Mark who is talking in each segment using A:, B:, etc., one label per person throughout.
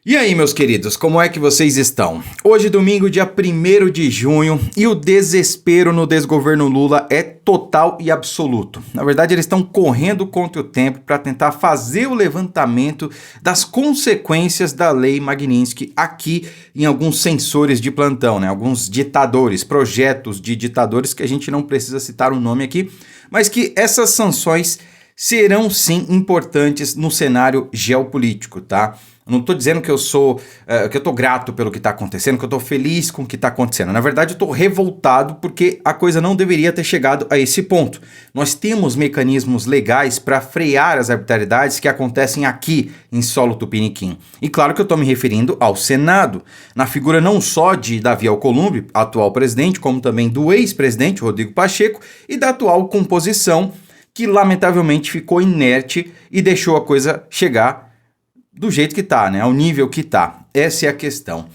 A: E aí, meus queridos, como é que vocês estão? Hoje, domingo, dia 1º de junho, e o desespero no desgoverno Lula é total e absoluto. Na verdade, eles estão correndo contra o tempo para tentar fazer o levantamento das consequências da Lei Magnitsky aqui em alguns censores de plantão, né? Alguns ditadores, projetos de ditadores que a gente não precisa citar o nome aqui, mas que essas sanções serão sim importantes no cenário geopolítico, tá? Não estou dizendo que eu estou grato pelo que está acontecendo, que eu estou feliz com o que está acontecendo. Na verdade, eu estou revoltado porque a coisa não deveria ter chegado a esse ponto. Nós temos mecanismos legais para frear as arbitrariedades que acontecem aqui em solo tupiniquim. E claro que eu estou me referindo ao Senado, na figura não só de Davi Alcolumbre, atual presidente, como também do ex-presidente Rodrigo Pacheco e da atual composição que lamentavelmente ficou inerte e deixou a coisa chegar do jeito que tá, né? Ao nível que tá. Essa é a questão.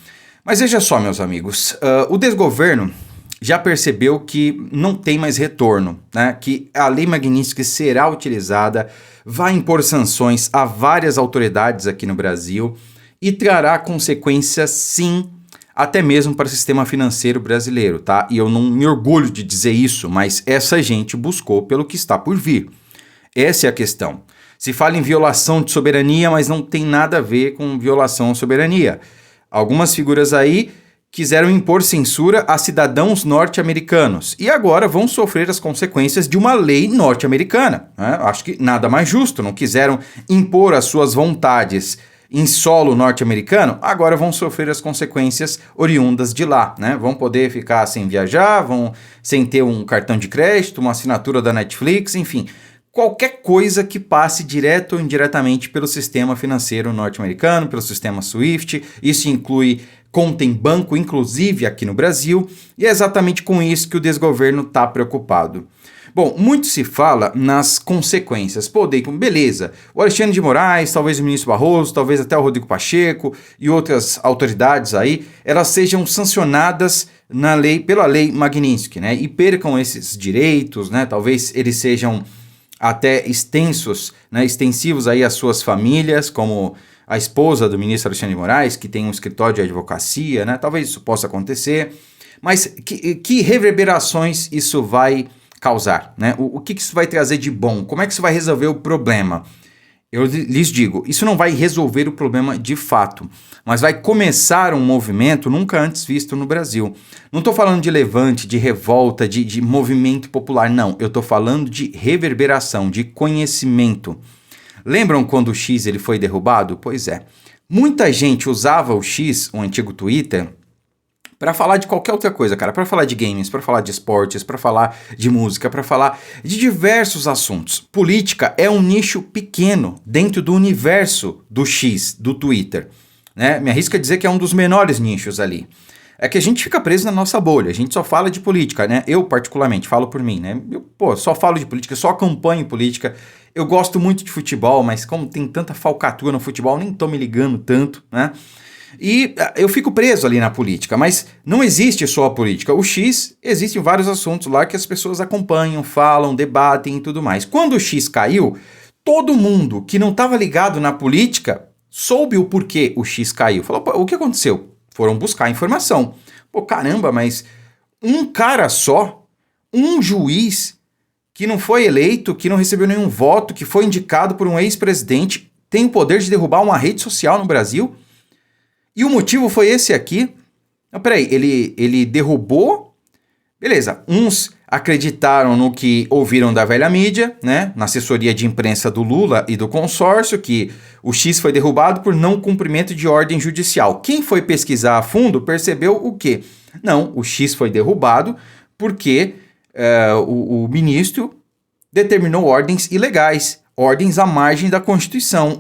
A: Mas veja só, meus amigos, o desgoverno já percebeu que não tem mais retorno, né? Que a Lei Magnitsky será utilizada, vai impor sanções a várias autoridades aqui no Brasil e trará consequências, sim, até mesmo para o sistema financeiro brasileiro, tá? E eu não me orgulho de dizer isso, mas essa gente buscou pelo que está por vir. Essa é a questão. Se fala em violação de soberania, mas não tem nada a ver com violação à soberania. Algumas figuras aí quiseram impor censura a cidadãos norte-americanos e agora vão sofrer as consequências de uma lei norte-americana, né? Acho que nada mais justo, não quiseram impor as suas vontades em solo norte-americano, agora vão sofrer as consequências oriundas de lá, né? Vão poder ficar sem viajar, vão sem ter um cartão de crédito, uma assinatura da Netflix, enfim. Qualquer coisa que passe direto ou indiretamente pelo sistema financeiro norte-americano, pelo sistema SWIFT, isso inclui conta em banco, inclusive aqui no Brasil, e é exatamente com isso que o desgoverno está preocupado. Bom, muito se fala nas consequências. Pô, Deicon, beleza, o Alexandre de Moraes, talvez o ministro Barroso, talvez até o Rodrigo Pacheco e outras autoridades aí, elas sejam sancionadas pela Lei Magnitsky, né, e percam esses direitos, né, talvez eles sejam até extensivos aí às suas famílias, como a esposa do ministro Alexandre de Moraes, que tem um escritório de advocacia, né? Talvez isso possa acontecer, mas que reverberações isso vai causar, né? O que isso vai trazer de bom? Como é que isso vai resolver o problema? Eu lhes digo, isso não vai resolver o problema de fato, mas vai começar um movimento nunca antes visto no Brasil. Não estou falando de levante, de revolta, de movimento popular, não. Eu estou falando de reverberação, de conhecimento. Lembram quando o X ele foi derrubado? Pois é. Muita gente usava o X, o antigo Twitter, para falar de qualquer outra coisa, cara, para falar de games, para falar de esportes, para falar de música, para falar de diversos assuntos. Política é um nicho pequeno dentro do universo do X, do Twitter, né? Me arrisco a dizer que é um dos menores nichos ali. É que a gente fica preso na nossa bolha, a gente só fala de política, né? Eu, particularmente, falo por mim, né? Eu só falo de política, só acompanho política. Eu gosto muito de futebol, mas como tem tanta falcatrua no futebol, nem tô me ligando tanto, né? E eu fico preso ali na política, mas não existe só a política. O X, existem vários assuntos lá que as pessoas acompanham, falam, debatem e tudo mais. Quando o X caiu, todo mundo que não estava ligado na política soube o porquê o X caiu. Falou, o que aconteceu? Foram buscar informação. Pô, caramba, mas um cara só, um juiz que não foi eleito, que não recebeu nenhum voto, que foi indicado por um ex-presidente, tem o poder de derrubar uma rede social no Brasil? E o motivo foi esse aqui. Não, peraí, ele derrubou. Beleza, uns acreditaram no que ouviram da velha mídia, né? Na assessoria de imprensa do Lula e do consórcio, que o X foi derrubado por não cumprimento de ordem judicial. Quem foi pesquisar a fundo percebeu o quê? Não, o X foi derrubado porque o ministro determinou ordens ilegais, ordens à margem da Constituição,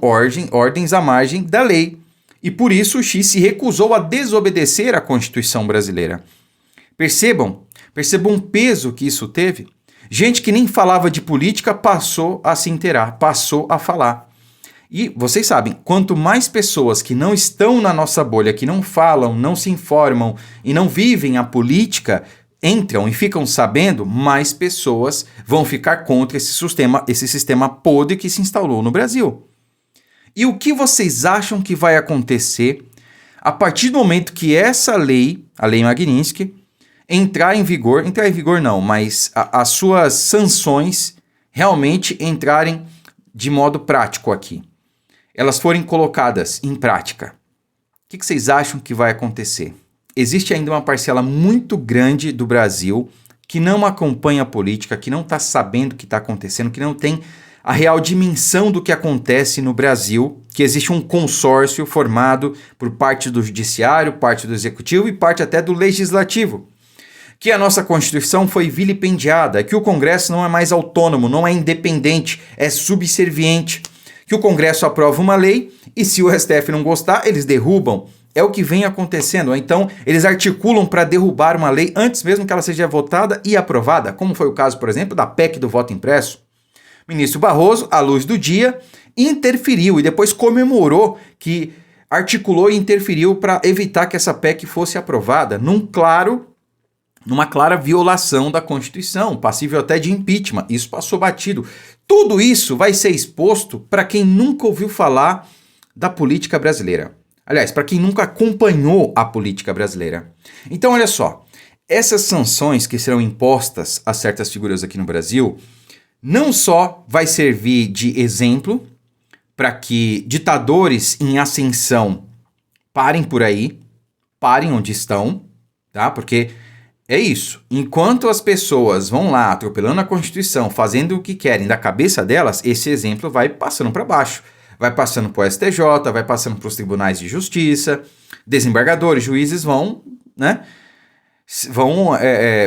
A: ordens à margem da lei. E por isso o X se recusou a desobedecer à Constituição brasileira. Percebam o peso que isso teve? Gente que nem falava de política passou a se inteirar, passou a falar. E vocês sabem, quanto mais pessoas que não estão na nossa bolha, que não falam, não se informam e não vivem a política, entram e ficam sabendo, mais pessoas vão ficar contra esse sistema podre que se instalou no Brasil. E o que vocês acham que vai acontecer a partir do momento que essa lei, a Lei Magnitsky, entrar em vigor não, mas as suas sanções realmente entrarem de modo prático aqui. Elas forem colocadas em prática. O que vocês acham que vai acontecer? Existe ainda uma parcela muito grande do Brasil que não acompanha a política, que não está sabendo o que está acontecendo, que não tem a real dimensão do que acontece no Brasil, que existe um consórcio formado por parte do judiciário, parte do executivo e parte até do legislativo. Que a nossa Constituição foi vilipendiada, que o Congresso não é mais autônomo, não é independente, é subserviente. Que o Congresso aprova uma lei e se o STF não gostar, eles derrubam. É o que vem acontecendo. Então, eles articulam para derrubar uma lei antes mesmo que ela seja votada e aprovada, como foi o caso, por exemplo, da PEC do voto impresso. O ministro Barroso, à luz do dia, interferiu e depois comemorou que articulou e interferiu para evitar que essa PEC fosse aprovada, numa clara violação da Constituição, passível até de impeachment. Isso passou batido. Tudo isso vai ser exposto para quem nunca ouviu falar da política brasileira. Aliás, para quem nunca acompanhou a política brasileira. Então, olha só, essas sanções que serão impostas a certas figuras aqui no Brasil não só vai servir de exemplo para que ditadores em ascensão parem por aí, parem onde estão, tá? Porque é isso. Enquanto as pessoas vão lá atropelando a Constituição, fazendo o que querem da cabeça delas, esse exemplo vai passando para baixo. Vai passando para o STJ, vai passando para os tribunais de justiça, desembargadores, juízes vão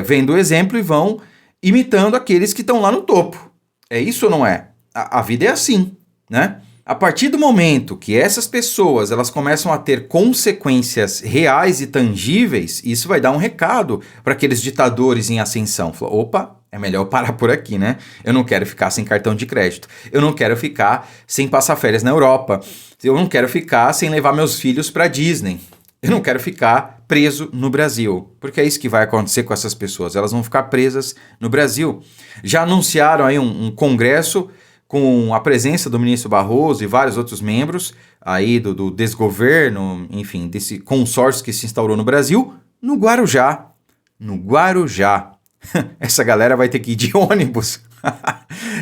A: vendo o exemplo e vão imitando aqueles que estão lá no topo. É isso ou não é? A vida é assim, né? A partir do momento que essas pessoas elas começam a ter consequências reais e tangíveis, isso vai dar um recado para aqueles ditadores em ascensão. Fala, opa, é melhor eu parar por aqui, né? Eu não quero ficar sem cartão de crédito. Eu não quero ficar sem passar férias na Europa. Eu não quero ficar sem levar meus filhos para Disney. Eu não quero ficar preso no Brasil. Porque é isso que vai acontecer com essas pessoas. Elas vão ficar presas no Brasil. Já anunciaram aí um congresso com a presença do ministro Barroso e vários outros membros aí do desgoverno, enfim, desse consórcio que se instaurou no Brasil, no Guarujá. No Guarujá. Essa galera vai ter que ir de ônibus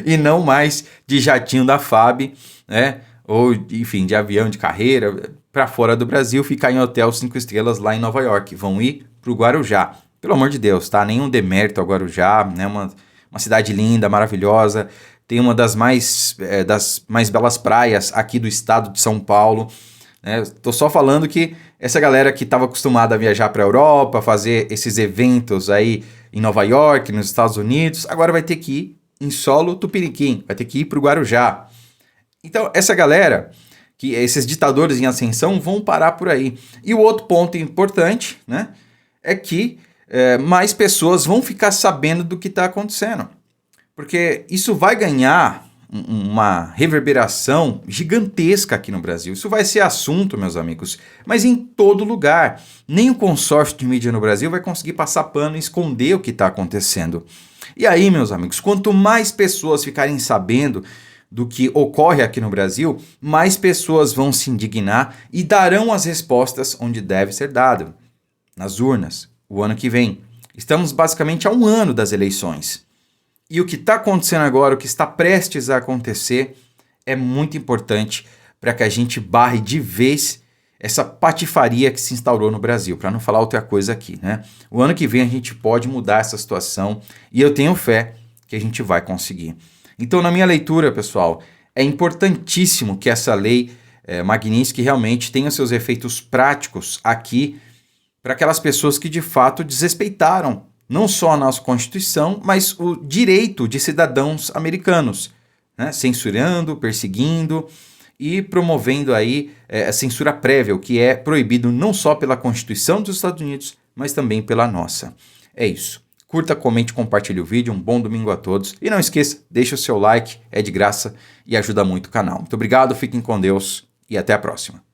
A: e não mais de jatinho da FAB, né? Ou, enfim, de avião de carreira para fora do Brasil, ficar em hotel 5 estrelas lá em Nova York. Vão ir para o Guarujá. Pelo amor de Deus, tá? Nenhum demérito ao Guarujá, né? Uma cidade linda, maravilhosa. Tem uma das mais belas praias aqui do estado de São Paulo. Tô só falando que essa galera que estava acostumada a viajar para a Europa, fazer esses eventos aí em Nova York, nos Estados Unidos, agora vai ter que ir em solo tupiniquim, vai ter que ir para o Guarujá. Então, essa galera, esses ditadores em ascensão, vão parar por aí. E o outro ponto importante, né, é que mais pessoas vão ficar sabendo do que está acontecendo. Porque isso vai ganhar uma reverberação gigantesca aqui no Brasil. Isso vai ser assunto, meus amigos, mas em todo lugar. Nem o consórcio de mídia no Brasil vai conseguir passar pano e esconder o que está acontecendo. E aí, meus amigos, quanto mais pessoas ficarem sabendo do que ocorre aqui no Brasil, mais pessoas vão se indignar e darão as respostas onde deve ser dado, nas urnas, o ano que vem. Estamos basicamente a um ano das eleições. E o que está acontecendo agora, o que está prestes a acontecer, é muito importante para que a gente barre de vez essa patifaria que se instaurou no Brasil, para não falar outra coisa aqui, né? O ano que vem a gente pode mudar essa situação e eu tenho fé que a gente vai conseguir. Então, na minha leitura, pessoal, é importantíssimo que essa lei Magnitsky realmente tenha seus efeitos práticos aqui para aquelas pessoas que de fato desrespeitaram não só a nossa Constituição, mas o direito de cidadãos americanos, né? Censurando, perseguindo e promovendo aí a censura prévia, o que é proibido não só pela Constituição dos Estados Unidos, mas também pela nossa. É isso. Curta, comente, compartilhe o vídeo. Um bom domingo a todos. E não esqueça, deixe o seu like, é de graça e ajuda muito o canal. Muito obrigado, fiquem com Deus e até a próxima.